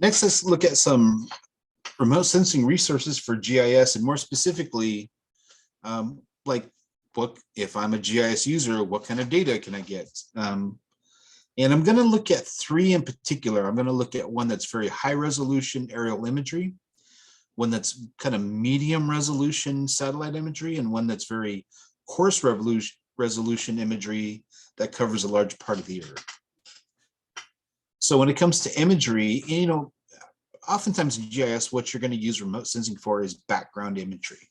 Next, let's look at some remote sensing resources for GIS, and more specifically, like what if I'm a GIS user, what kind of data can I get? And I'm going to look at three in particular. I'm going to look at one that's very high resolution aerial imagery, one that's kind of medium resolution satellite imagery, and one that's very coarse resolution imagery that covers a large part of the Earth. So when it comes to imagery, oftentimes in GIS, what you're going to use remote sensing for is background imagery.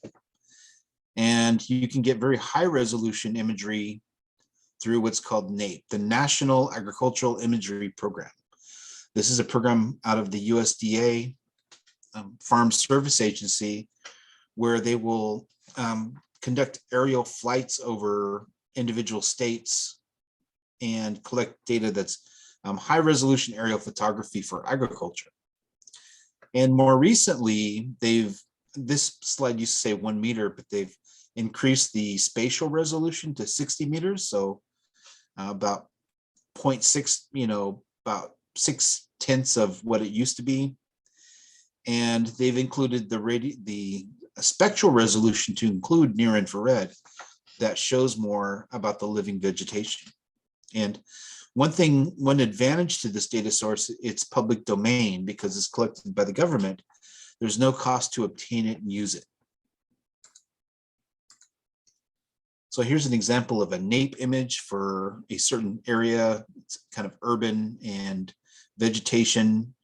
And you can get very high resolution imagery through what's called NAIP, the National Agricultural Imagery Program. This is a program out of the USDA Farm Service Agency, where they will conduct aerial flights over individual states and collect data that's high resolution aerial photography for agriculture. And more recently, this slide used to say 1 meter, but they've increased the spatial resolution to 60 meters. So about 0.6, about 6/10 of what it used to be. And they've included the spectral resolution to include near infrared that shows more about the living vegetation. And one advantage to this data source, it's public domain because it's collected by the government. There's no cost to obtain it and use it. So here's an example of a NAIP image for a certain area. It's kind of urban and vegetation.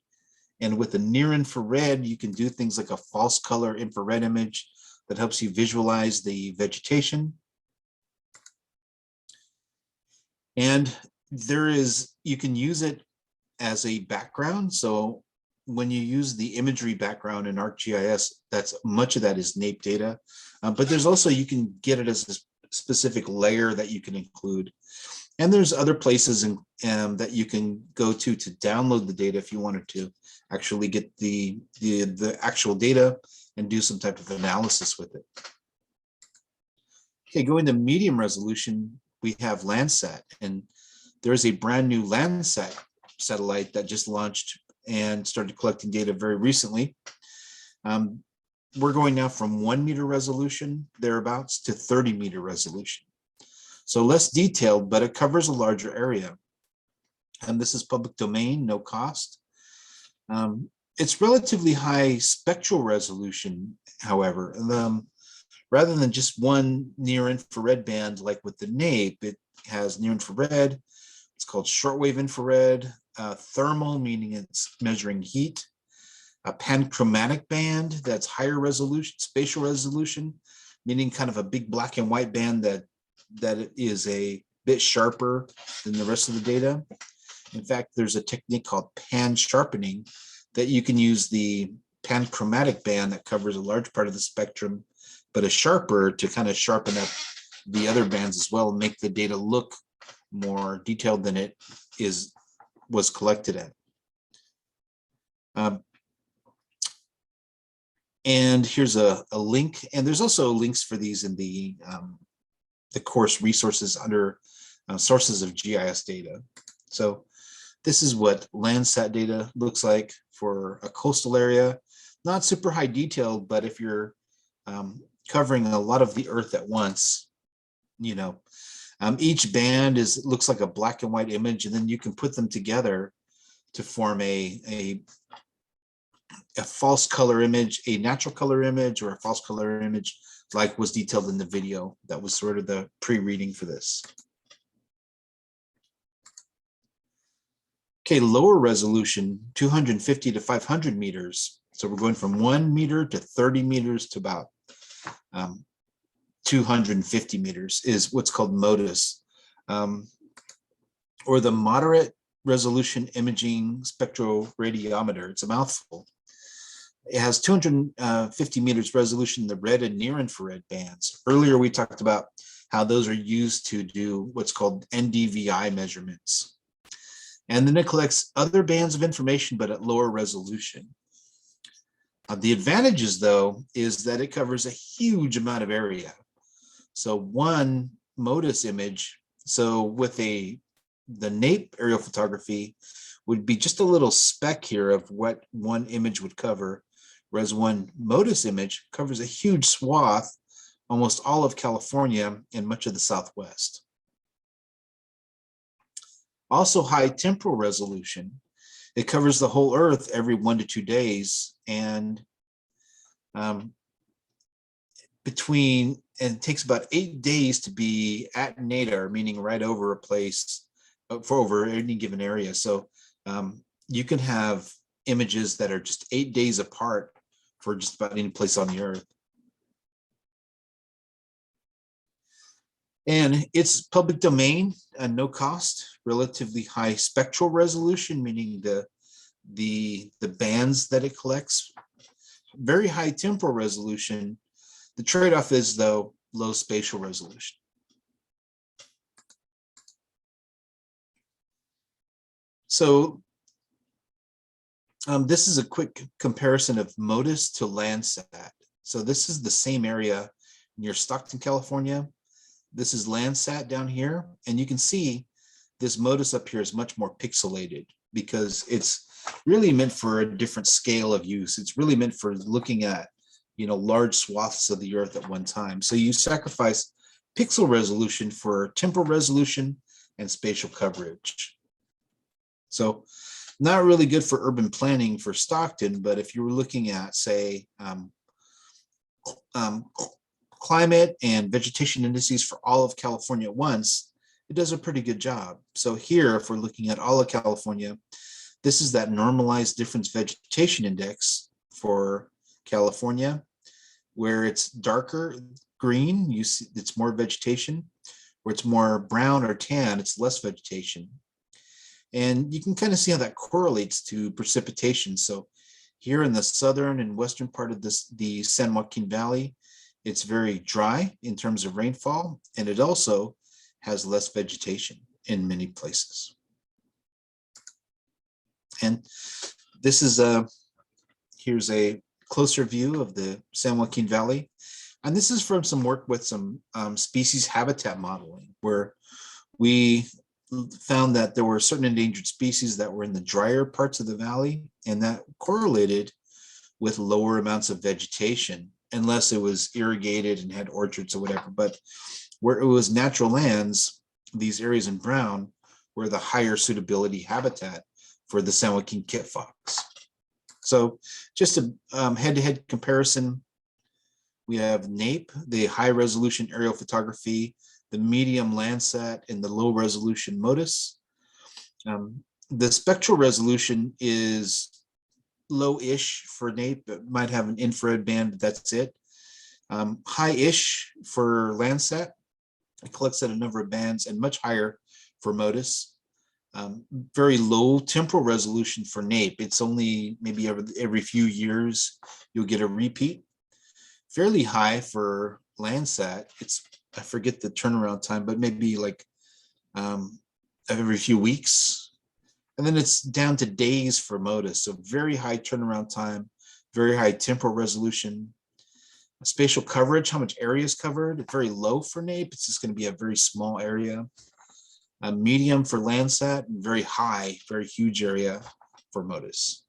And with the near infrared, you can do things like a false color infrared image that helps you visualize the vegetation. And you can use it as a background. So when you use the imagery background in ArcGIS, much of that is NAIP data. But there's also, you can get it as a specific layer that you can include. And there's other places that you can go to download the data if you wanted to actually get the actual data and do some type of analysis with it. Okay, going to medium resolution, we have Landsat, and there's a brand new Landsat satellite that just launched and started collecting data very recently. We're going now from 1 meter resolution, thereabouts, to 30 meter resolution. So less detailed, but it covers a larger area. And this is public domain, no cost. It's relatively high spectral resolution, however. Rather than just one near infrared band like with the NAIP, it has near infrared. It's called shortwave infrared, thermal, meaning it's measuring heat, a panchromatic band that's higher resolution, spatial resolution, meaning kind of a big black and white band that is a bit sharper than the rest of the data. In fact, there's a technique called pan sharpening that you can use the panchromatic band that covers a large part of the spectrum, but is sharper to kind of sharpen up the other bands as well and make the data look more detailed than it was collected at. And here's a link, and there's also links for these in the course resources under sources of GIS data. So this is what Landsat data looks like for a coastal area. Not super high detailed, but if you're covering a lot of the Earth at once, each band looks like a black and white image, and then you can put them together to form a false color image, a natural color image, or a false color image, like was detailed in the video. That was sort of the pre-reading for this. Okay, lower resolution, 250 to 500 meters. So we're going from 1 meter to 30 meters to about 250 meters is what's called MODIS, or the Moderate Resolution Imaging Spectroradiometer. It's a mouthful. It has 250 meters resolution in the red and near infrared bands. Earlier, we talked about how those are used to do what's called NDVI measurements. And then it collects other bands of information, but at lower resolution. The advantages, though, is that it covers a huge amount of area. So one MODIS image, so with the NAIP aerial photography, would be just a little speck here of what one image would cover, whereas one MODIS image covers a huge swath, almost all of California and much of the Southwest. Also, high temporal resolution. It covers the whole Earth every 1 to 2 days, and it takes about 8 days to be at nadir, meaning right over a place, for over any given area. So you can have images that are just 8 days apart for just about any place on the Earth. And it's public domain and no cost, relatively high spectral resolution, meaning the bands that it collects, very high temporal resolution. The trade-off is, though, low spatial resolution. So this is a quick comparison of MODIS to Landsat. So this is the same area near Stockton, California. This is Landsat down here, and you can see this MODIS up here is much more pixelated because it's really meant for a different scale of use. It's really meant for looking at, large swaths of the Earth at one time. So you sacrifice pixel resolution for temporal resolution and spatial coverage. So not really good for urban planning for Stockton, but if you were looking at, say, climate and vegetation indices for all of California at once, it does a pretty good job. So here, if we're looking at all of California, this is that normalized difference vegetation index for California, where it's darker green, you see it's more vegetation, where it's more brown or tan, it's less vegetation. And you can kind of see how that correlates to precipitation. So here in the southern and western part of the San Joaquin Valley, it's very dry in terms of rainfall, and it also has less vegetation in many places. And this is here's a closer view of the San Joaquin Valley. And this is from some work with some species habitat modeling, where we found that there were certain endangered species that were in the drier parts of the valley, and that correlated with lower amounts of vegetation, unless it was irrigated and had orchards or whatever. But where it was natural lands, these areas in brown were the higher suitability habitat for the San Joaquin kit fox. So just a head-to-head comparison, we have NAPE, the high resolution aerial photography, the medium Landsat, and the low resolution MODIS. The spectral resolution is low-ish for NAPE. It might have an infrared band, but that's it. High-ish for Landsat. It collects at a number of bands, and much higher for MODIS. Very low temporal resolution for NAPE. It's only maybe every few years you'll get a repeat. Fairly high for Landsat. I forget the turnaround time, but maybe like every few weeks. And then it's down to days for MODIS. So very high turnaround time, very high temporal resolution. Spatial coverage, how much area is covered? Very low for NAPE. It's just going to be a very small area. Medium for Landsat, and very high, very huge area for MODIS.